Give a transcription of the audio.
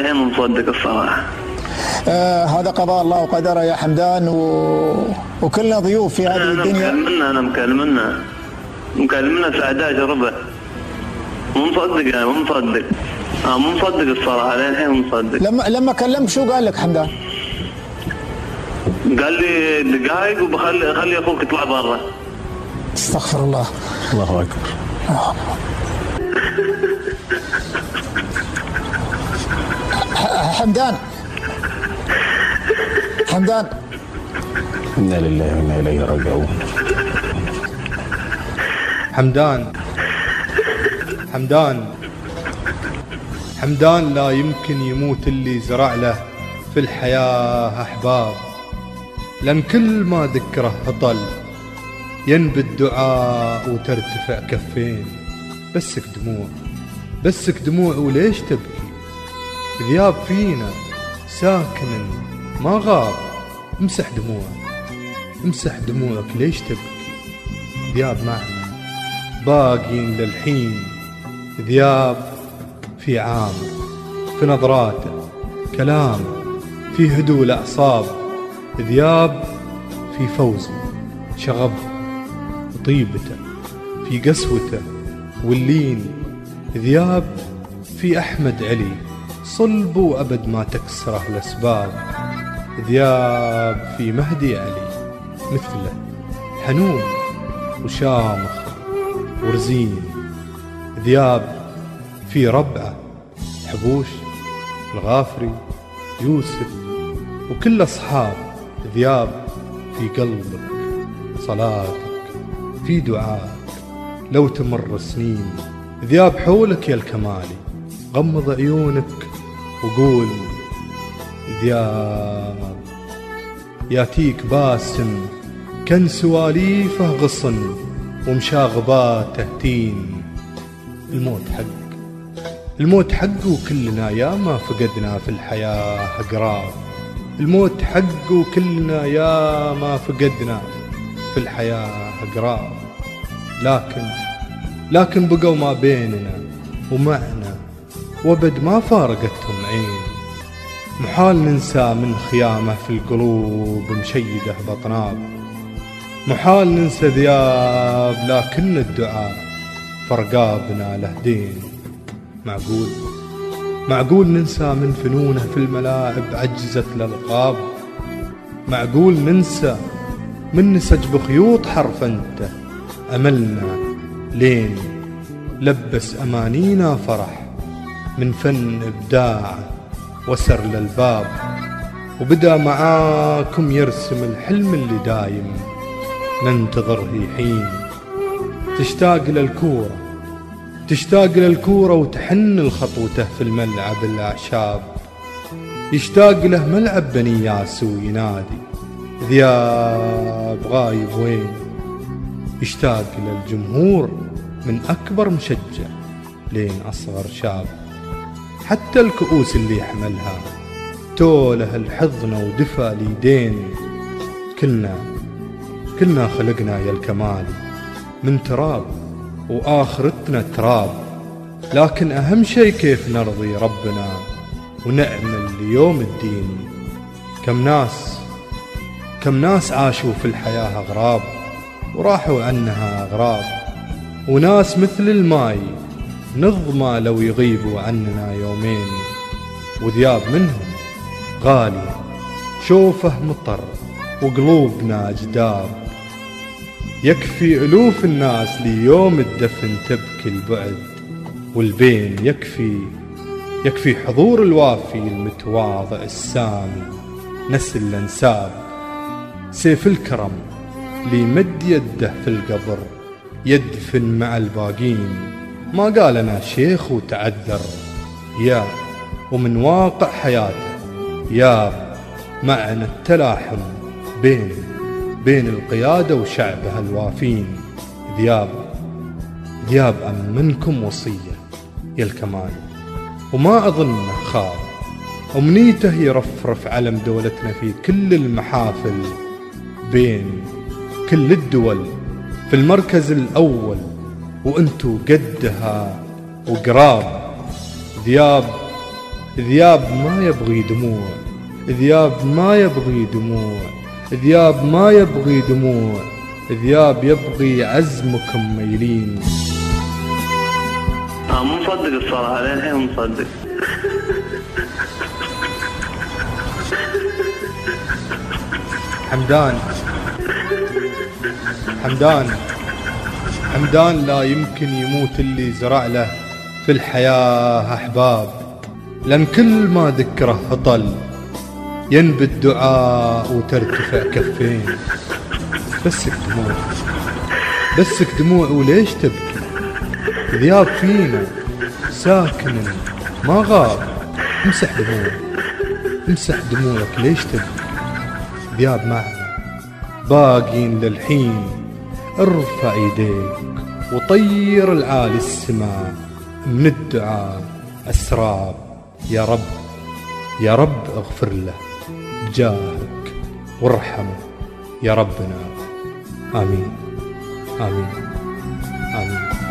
للحين مصدق الصراحة. هذا قضاء الله وقدره يا حمدان، وكلنا ضيوف في هذه الدنيا. أنا مكلمنا الساعة 11 ربع. مو مصدق الصراحة للحين مصدق. لما كلمت شو قال لك حمدان؟ قال لي دقائق وبخلي اخوك يطلع برا. استغفر الله. الله اكبر. حمدان انا لله وانا اليه راجعون. حمدان لا يمكن يموت اللي زرع له في الحياة أحباب، لأن كل ما ذكره هطل ينبت دعاء وترتفع كفين. بسك دموع وليش تبكي؟ ذياب فينا ساكن ما غاب. امسح دموعك ليش تبكي؟ ذياب معنا باقين للحين. ذياب في عامر، في نظراته، كلامه، في هدوء الأعصاب. ذياب في فوزه، شغبه وطيبته، في قسوته واللين. ذياب في أحمد علي، صلب وأبد ما تكسره الأسباب. ذياب في مهدي علي، مثله حنون وشامخ ورزين. ذياب في ربعه، حبوش، الغافري، يوسف وكل أصحاب. ذياب في قلبك، صلاتك، في دعائك لو تمر سنين. ذياب حولك يا الكمالي، غمض عيونك وقول ذياب. ياتيك باسم كان سواليفه غصن ومشاغباته تين. الموت حق وكلنا يا ما فقدنا في الحياة قراب. الموت حق وكلنا يا ما فقدنا في الحياة قراب. لكن بقوا ما بيننا ومعنا وابد ما فارقتهم عين. محال ننسى من خيامه في القلوب مشيده بطناب. محال ننسى ذياب لكن الدعاء فرقابنا له دين. معقول ننسى من فنونه في الملاعب عجزت الألقاب. معقول ننسى من نسج بخيوط حرف أنت أملنا لين لبس أمانينا فرح من فن إبداع وسر للباب. وبدأ معاكم يرسم الحلم اللي دايم ننتظره حين. تشتاق للكورة وتحن الخطوته في الملعب الأعشاب. يشتاق له ملعب بني ياسو ينادي ذياب غايب وين. يشتاق للجمهور من أكبر مشجع لين أصغر شاب. حتى الكؤوس اللي يحملها توله الحضن ودفى اليدين. كلنا خلقنا يا الكمالي من تراب وآخرتنا تراب. لكن أهم شي كيف نرضي ربنا ونعمل ليوم الدين. كم ناس عاشوا في الحياة أغراب وراحوا عنها أغراب. وناس مثل الماي نظمى لو يغيبوا عننا يومين. وذياب منهم غالي شوفه مطر وقلوبنا جداب. يكفي ألوف الناس ليوم الدفن تبكي البعد والبين. يكفي حضور الوافي المتواضع السامي نسل الانساب. سيف الكرم ليمد يده في القبر يدفن مع الباقين. ما قال أنا شيخ وتعذر يا ومن واقع حياته يا معنى التلاحم بين القيادة وشعبها الوافين. ذياب أمنكم وصية يا الكمالي وما أظنه خاب. أمنيته يرفرف علم دولتنا في كل المحافل بين كل الدول في المركز الأول وأنتو قدها وقراب. ذياب ما يبغي دموع، ذياب ما يبغي دموع، ذياب ما يبغي دموع، ذياب يبغي عزمكم ميلين. مو مصدق الصراحة، للحين مو مصدق. حمدان حمدان حمدان لا يمكن يموت اللي زرع له في الحياة أحباب، لأن كل ما ذكره هطل ينبت دعاء وترتفع كفين. بسك دموع، بسك دموع وليش تبكي؟ ذياب فينا ساكن ما غاب. امسح دموعك، امسح دموعك ليش تبكي؟ ذياب معنا باقين للحين. ارفع يديك وطير العالي السماء من الدعاء أسراب. يا رب يا رب اغفر له بجاهك وارحمه يا ربنا. آمين آمين آمين.